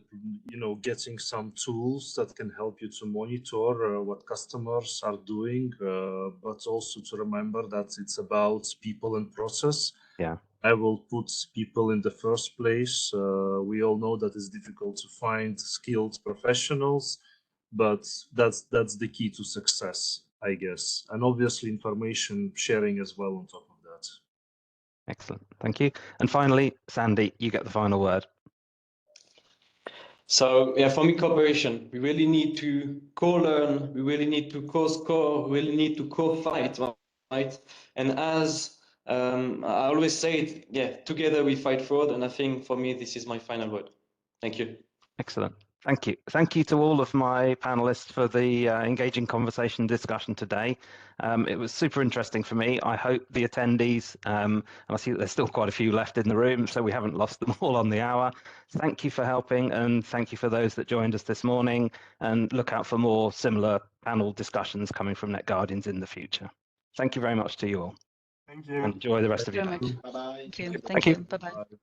C: getting some tools that can help you to monitor what customers are doing, but also to remember that it's about people and process.
A: Yeah.
C: I will put people in the first place. We all know that it's difficult to find skilled professionals, but that's the key to success, I guess, and obviously information sharing as well on top of that.
A: Excellent, thank you. And finally, Sandy, you get the final word.
F: So yeah, for me, cooperation. We really need to co-learn. We really need to co-score. We really need to co-fight, right? And as I always say it, yeah, together we fight fraud. And I think for me, this is my final word. Thank you.
A: Excellent. Thank you. Thank you to all of my panelists for the engaging conversation discussion today. It was super interesting for me. I hope the attendees, and I see that there's still quite a few left in the room, so we haven't lost them all on the hour. Thank you for helping, and thank you for those that joined us this morning, and look out for more similar panel discussions coming from NetGuardians in the future. Thank you very much to you all.
E: Thank you.
A: And enjoy the rest of your
B: Very
A: day.
B: much.
D: Bye bye.
B: Thank you.
A: Thank you.
B: Bye bye.
C: Bye.